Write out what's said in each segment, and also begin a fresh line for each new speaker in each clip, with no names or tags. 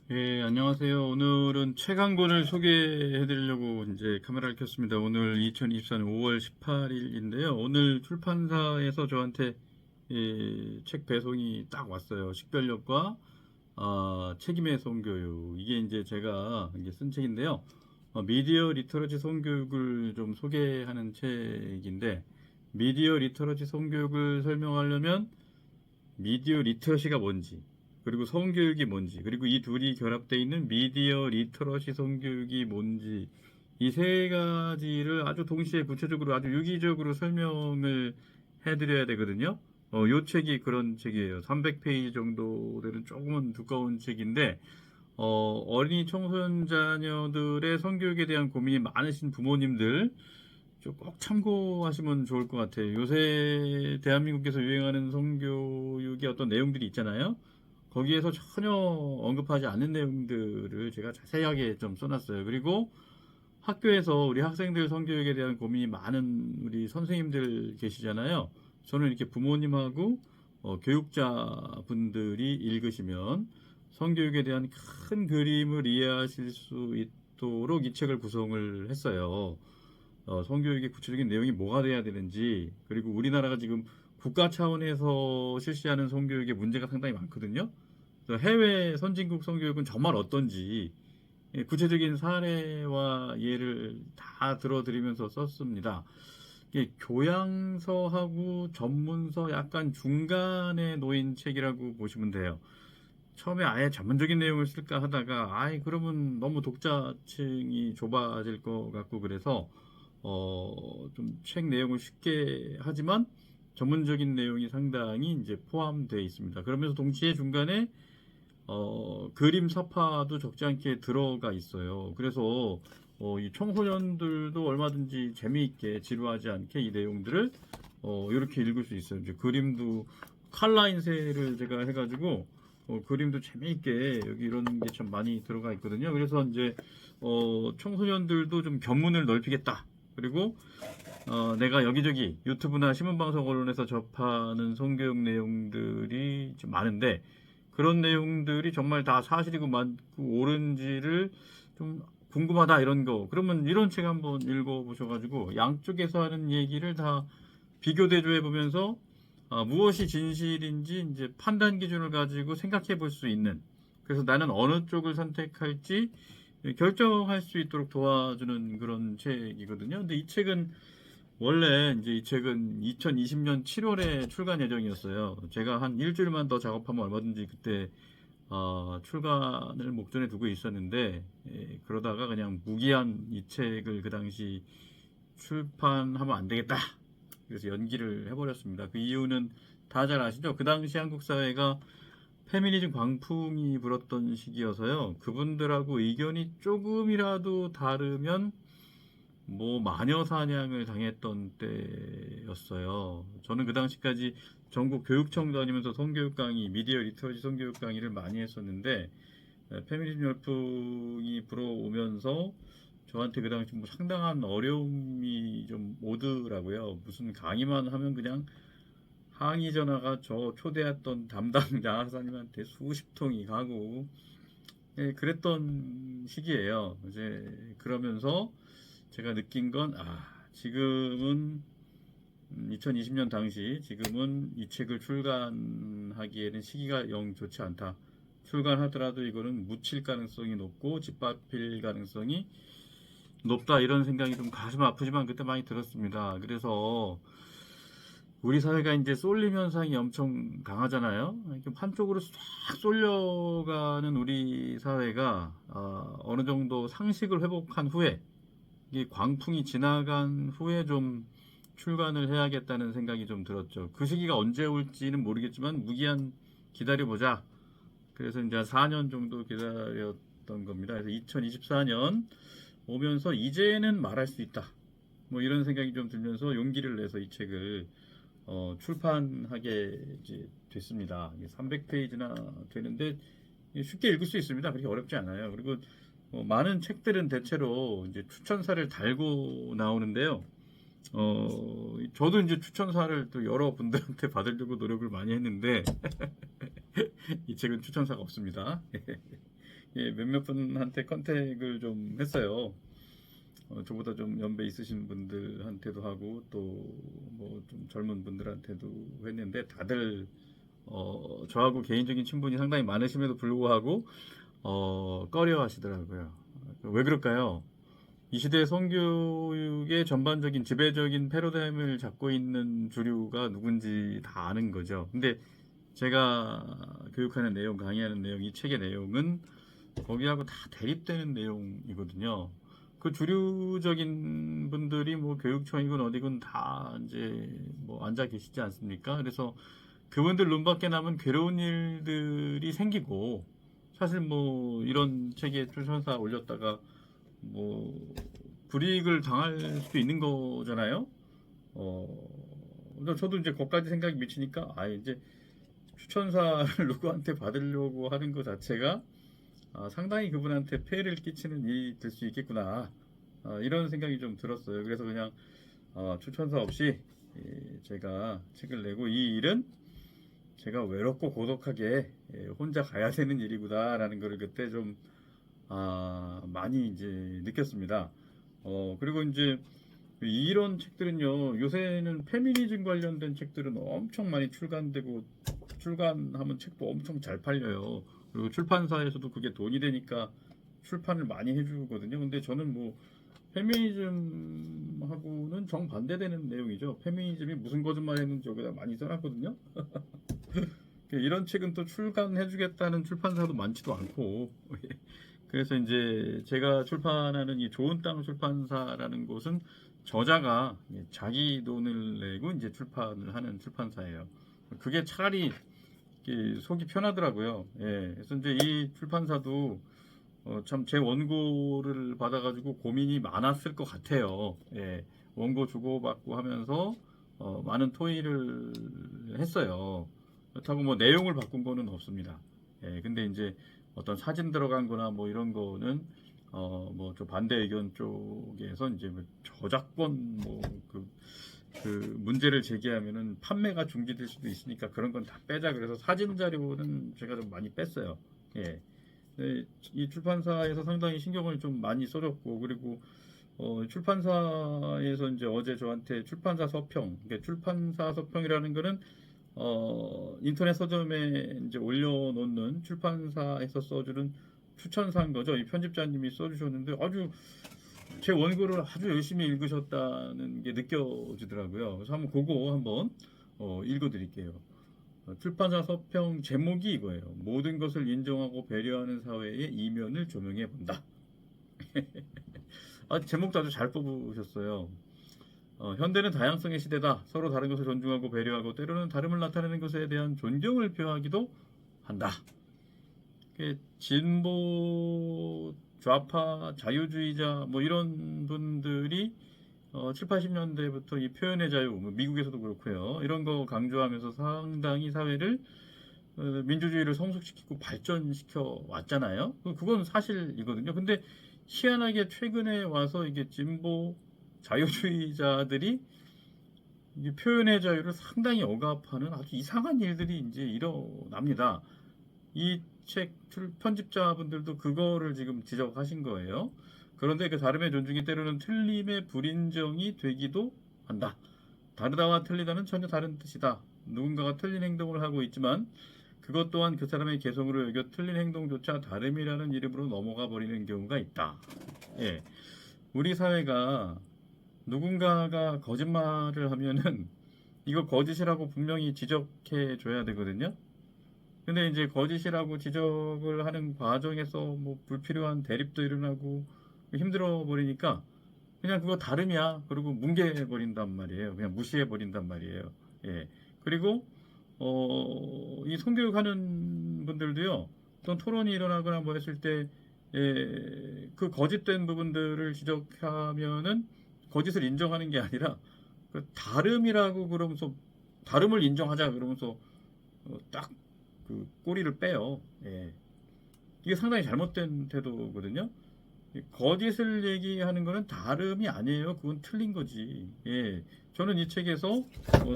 예, 안녕하세요. 오늘은 책 한 권을 소개해 드리려고 이제 카메라를 켰습니다. 오늘 2024년 5월 18일인데요. 오늘 출판사에서 저한테 책 배송이 딱 왔어요. 식별력과 책임의 성교육. 이게 이제 제가 이제 쓴 책인데요. 미디어 리터러시 성교육을 좀 소개하는 책인데, 미디어 리터러시 성교육을 설명하려면 미디어 리터러시가 뭔지, 그리고 성교육이 뭔지, 그리고 이 둘이 결합되어 있는 미디어 리터러시 성교육이 뭔지, 이 세 가지를 아주 동시에 구체적으로 아주 유기적으로 설명을 해드려야 되거든요. 요 책이 그런 책이에요. 300페이지 정도 되는 조금은 두꺼운 책인데, 어린이 청소년 자녀들의 성교육에 대한 고민이 많으신 부모님들, 꼭 참고하시면 좋을 것 같아요. 요새 대한민국에서 유행하는 성교육의 어떤 내용들이 있잖아요. 거기에서 전혀 언급하지 않는 내용들을 제가 자세하게 좀 써놨어요. 그리고 학교에서 우리 학생들 성교육에 대한 고민이 많은 우리 선생님들 계시잖아요. 저는 이렇게 부모님하고 교육자분들이 읽으시면 성교육에 대한 큰 그림을 이해하실 수 있도록 이 책을 구성을 했어요. 성교육의 구체적인 내용이 뭐가 돼야 되는지, 그리고 우리나라가 지금 국가 차원에서 실시하는 성교육의 문제가 상당히 많거든요. 그래서 해외 선진국 성교육은 정말 어떤지 구체적인 사례와 예를 다 들어드리면서 썼습니다. 이게 교양서하고 전문서 약간 중간에 놓인 책이라고 보시면 돼요. 처음에 아예 전문적인 내용을 쓸까 하다가 그러면 너무 독자층이 좁아질 것 같고 그래서 좀 책 내용을 쉽게 하지만 전문적인 내용이 상당히 이제 포함되어 있습니다. 그러면서 동시에 중간에 그림 사파도 적지 않게 들어가 있어요. 그래서 이 청소년들도 얼마든지 재미있게 지루하지 않게 이 내용들을 이렇게 읽을 수 있어요. 이제 그림도 칼라 인쇄를 제가 해가지고 그림도 재미있게 여기 이런 게 참 많이 들어가 있거든요. 그래서 이제 청소년들도 좀 견문을 넓히겠다. 그리고 내가 여기저기 유튜브나 신문방송 언론에서 접하는 성교육 내용들이 좀 많은데 그런 내용들이 정말 다 사실이고 맞고 옳은지를 좀 궁금하다 이런 거 그러면 이런 책 한번 읽어보셔가지고 양쪽에서 하는 얘기를 다 비교 대조해 보면서 무엇이 진실인지 이제 판단 기준을 가지고 생각해 볼 수 있는, 그래서 나는 어느 쪽을 선택할지 결정할 수 있도록 도와주는 그런 책이거든요. 근데 이 책은 원래 이제 이 책은 2020년 7월에 출간 예정이었어요. 제가 한 일주일만 더 작업하면 얼마든지 그때 출간을 목전에 두고 있었는데 그러다가 그냥 무기한 이 책을 그 당시 출판하면 안 되겠다. 그래서 연기를 해버렸습니다. 그 이유는 다 잘 아시죠? 그 당시 한국 사회가 페미니즘 광풍이 불었던 시기여서요. 그분들하고 의견이 조금이라도 다르면 뭐 마녀 사냥을 당했던 때였어요. 저는 그 당시까지 전국 교육청 다니면서 성교육 강의, 미디어 리터러시 성교육 강의를 많이 했었는데 페미니즘 열풍이 불어오면서 저한테 그 당시 뭐 상당한 어려움이 좀 오더라고요. 무슨 강의만 하면 그냥 항의 전화가 저 초대했던 담당 야사님한테 수십 통이 가고 그랬던 시기예요. 이제 그러면서 제가 느낀 건 지금은 2020년 당시 지금은 이 책을 출간하기에는 시기가 영 좋지 않다. 출간하더라도 이거는 묻힐 가능성이 높고 짓밟힐 가능성이 높다 이런 생각이 좀 가슴 아프지만 그때 많이 들었습니다. 그래서 우리 사회가 이제 쏠림 현상이 엄청 강하잖아요. 이렇게 한쪽으로 싹 쏠려가는 우리 사회가 어느 정도 상식을 회복한 후에 이 광풍이 지나간 후에 좀 출간을 해야겠다는 생각이 좀 들었죠. 그 시기가 언제 올지는 모르겠지만 무기한 기다려보자. 그래서 이제 4년 정도 기다렸던 겁니다. 그래서 2024년 오면서 이제는 말할 수 있다. 뭐 이런 생각이 좀 들면서 용기를 내서 이 책을 출판하게 이제 됐습니다. 300페이지나 되는데 쉽게 읽을 수 있습니다. 그렇게 어렵지 않아요. 그리고 많은 책들은 대체로 이제 추천사를 달고 나오는데요. 저도 이제 추천사를 또 여러분들한테 받으려고 노력을 많이 했는데 이 책은 추천사가 없습니다. 예, 몇몇 분한테 컨택을 좀 했어요. 저보다 좀 연배 있으신 분들한테도 하고 또 뭐 좀 젊은 분들한테도 했는데 다들 저하고 개인적인 친분이 상당히 많으심에도 불구하고 꺼려 하시더라고요. 왜 그럴까요? 이 시대의 성교육의 전반적인 지배적인 패러다임을 잡고 있는 주류가 누군지 다 아는 거죠. 근데 제가 교육하는 내용, 강의하는 내용, 이 책의 내용은 거기하고 다 대립되는 내용이거든요. 그 주류적인 분들이 뭐 교육청이건 어디건 다 이제 뭐 앉아 계시지 않습니까? 그래서 그분들 눈밖에 남은 괴로운 일들이 생기고, 사실 뭐 이런 책에 추천사 올렸다가 뭐 불이익을 당할 수도 있는 거잖아요. 근데 저도 이제 거기까지 생각이 미치니까 이제 추천사를 누구한테 받으려고 하는 것 자체가 상당히 그분한테 폐해를 끼치는 일이 될 수 있겠구나. 이런 생각이 좀 들었어요. 그래서 그냥 추천사 없이 제가 책을 내고 이 일은 제가 외롭고 고독하게 혼자 가야 되는 일이구나라는 걸 그때 좀 많이 이제 느꼈습니다. 그리고 이제 이런 책들은요, 요새는 페미니즘 관련된 책들은 엄청 많이 출간되고, 출간하면 책도 엄청 잘 팔려요. 그리고 출판사에서도 그게 돈이 되니까 출판을 많이 해주거든요. 근데 저는 뭐, 페미니즘하고는 정반대되는 내용이죠. 페미니즘이 무슨 거짓말 했는지 여기다 많이 써놨거든요. 이런 책은 또 출간해주겠다는 출판사도 많지도 않고, 그래서 이제 제가 출판하는 이 좋은 땅 출판사라는 곳은 저자가 자기 돈을 내고 이제 출판을 하는 출판사예요. 그게 차라리 속이 편하더라고요. 예. 그래서 이제 이 출판사도 참 제 원고를 받아가지고 고민이 많았을 것 같아요. 예. 원고 주고받고 하면서 많은 토의를 했어요. 그렇다고 뭐 내용을 바꾼 거는 없습니다. 예. 근데 이제 어떤 사진 들어간 거나 뭐 이런 거는 뭐 좀 반대 의견 쪽에서 이제 뭐 저작권 그 문제를 제기하면은 판매가 중지될 수도 있으니까 그런 건 다 빼자. 그래서 사진 자료는 제가 좀 많이 뺐어요. 예. 네, 이 출판사에서 상당히 신경을 좀 많이 써줬고, 그리고 출판사에서 이제 어제 저한테 출판사 서평, 그러니까 출판사 서평이라는 거는 인터넷 서점에 이제 올려놓는 출판사에서 써주는 추천사인 거죠. 이 편집자님이 써주셨는데 아주 제 원고를 아주 열심히 읽으셨다는 게 느껴지더라고요. 그래서 한번 그거 한번 읽어드릴게요. 출판사 서평 제목이 이거예요. 모든 것을 인정하고 배려하는 사회의 이면을 조명해 본다. 제목도 아주 잘 뽑으셨어요. 현대는 다양성의 시대다. 서로 다른 것을 존중하고 배려하고 때로는 다름을 나타내는 것에 대한 존경을 표하기도 한다. 진보, 좌파, 자유주의자 뭐 이런 분들이 7, 80년대부터 이 표현의 자유, 뭐 미국에서도 그렇고요. 이런 거 강조하면서 상당히 사회를 민주주의를 성숙시키고 발전시켜 왔잖아요. 그건 사실이거든요. 근데 희한하게 최근에 와서 이게 진보 자유주의자들이 이 표현의 자유를 상당히 억압하는 아주 이상한 일들이 이제 일어납니다. 이 책 편집자분들도 그거를 지금 지적하신 거예요. 그런데 그 다름의 존중이 때로는 틀림의 불인정이 되기도 한다. 다르다와 틀리다는 전혀 다른 뜻이다. 누군가가 틀린 행동을 하고 있지만 그것 또한 그 사람의 개성으로 여겨 틀린 행동조차 다름이라는 이름으로 넘어가 버리는 경우가 있다. 예. 우리 사회가 누군가가 거짓말을 하면은 이거 거짓이라고 분명히 지적해 줘야 되거든요. 근데 이제 거짓이라고 지적을 하는 과정에서 뭐 불필요한 대립도 일어나고 힘들어 버리니까 그냥 그거 다름이야. 그리고 뭉개 버린단 말이에요. 그냥 무시해 버린단 말이에요. 예. 그리고 이 성교육 하는 분들도요. 어떤 토론이 일어나거나 뭐 했을 때 그 거짓된 부분들을 지적하면은 거짓을 인정하는 게 아니라 그 다름이라고 그러면서 다름을 인정하자 그러면서 딱 그 꼬리를 빼요. 예. 이게 상당히 잘못된 태도거든요. 거짓을 얘기하는 거는 다름이 아니에요. 그건 틀린 거지. 예. 저는 이 책에서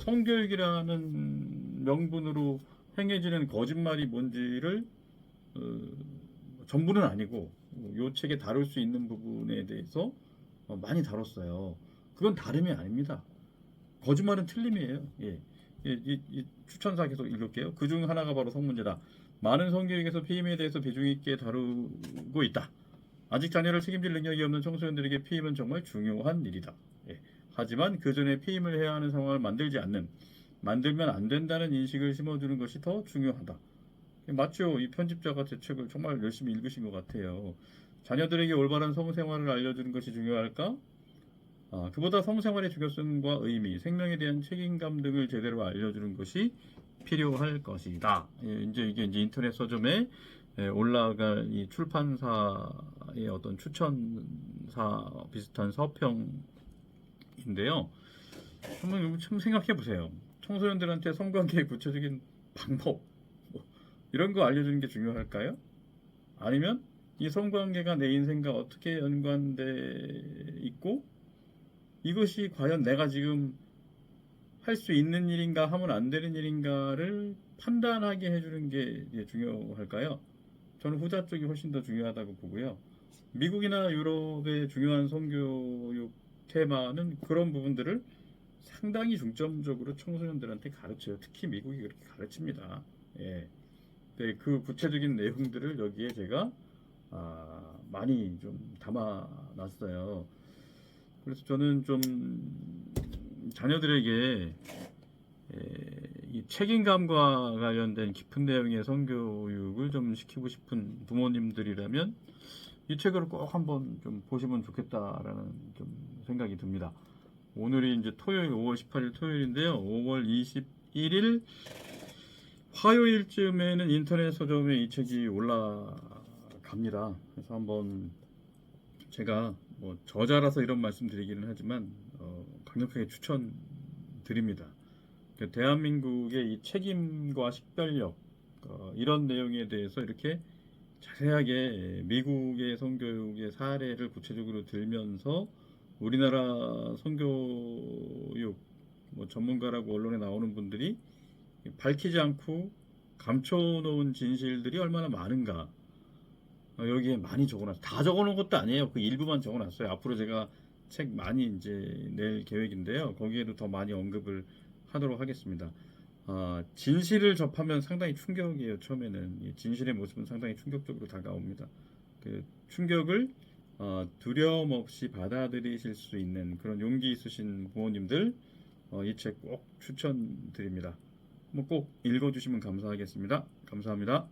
성교육이라는 명분으로 행해지는 거짓말이 뭔지를 어, 전부는 아니고 요 책에 다룰 수 있는 부분에 대해서 많이 다뤘어요. 그건 다름이 아닙니다. 거짓말은 틀림이에요. 예. 이 추천사 계속 읽을게요. 그중 하나가 바로 성문제다. 많은 성교육에서 피임에 대해서 비중 있게 다루고 있다. 아직 자녀를 책임질 능력이 없는 청소년들에게 피임은 정말 중요한 일이다. 예. 하지만 그 전에 피임을 해야 하는 상황을 만들면 안 된다는 인식을 심어주는 것이 더 중요하다. 맞죠? 이 편집자가 제 책을 정말 열심히 읽으신 것 같아요. 자녀들에게 올바른 성생활을 알려주는 것이 중요할까? 그보다 성생활의 중요성과 의미, 생명에 대한 책임감 등을 제대로 알려주는 것이 필요할 것이다. 예, 이게 이제 인터넷 서점에 올라갈 이 출판사의 어떤 추천사 비슷한 서평인데요. 한번 좀 생각해 보세요. 청소년들한테 성관계의 구체적인 방법, 뭐 이런 거 알려주는 게 중요할까요? 아니면 이 성관계가 내 인생과 어떻게 연관돼 있고 이것이 과연 내가 지금 할 수 있는 일인가 하면 안 되는 일인가를 판단하게 해주는 게 중요할까요? 저는 후자 쪽이 훨씬 더 중요하다고 보고요. 미국이나 유럽의 중요한 성교육 테마는 그런 부분들을 상당히 중점적으로 청소년들한테 가르쳐요. 특히 미국이 그렇게 가르칩니다. 예. 네, 그 구체적인 내용들을 여기에 제가 많이 좀 담아놨어요. 그래서 저는 좀 자녀들에게 이 책임감과 관련된 깊은 내용의 성교육을 좀 시키고 싶은 부모님들이라면 이 책을 꼭 한번 좀 보시면 좋겠다라는 좀 생각이 듭니다. 오늘이 이제 토요일 5월 18일 토요일인데요. 5월 21일 화요일쯤에는 인터넷 서점에 이 책이 올라갑니다. 그래서 한번 제가 뭐 저자라서 이런 말씀 드리기는 하지만 강력하게 추천드립니다. 대한민국의 이 책임과 식별력 이런 내용에 대해서 이렇게 자세하게 미국의 성교육의 사례를 구체적으로 들면서 우리나라 성교육 뭐 전문가라고 언론에 나오는 분들이 밝히지 않고 감춰놓은 진실들이 얼마나 많은가 여기에 많이 적어놨어요. 다 적어놓은 것도 아니에요. 그 일부만 적어놨어요. 앞으로 제가 책 많이 이제 낼 계획인데요. 거기에도 더 많이 언급을 하도록 하겠습니다. 진실을 접하면 상당히 충격이에요. 처음에는 진실의 모습은 상당히 충격적으로 다가옵니다. 그 충격을 두려움 없이 받아들이실 수 있는 그런 용기 있으신 부모님들 이 책 꼭 추천드립니다. 뭐 꼭 읽어주시면 감사하겠습니다. 감사합니다.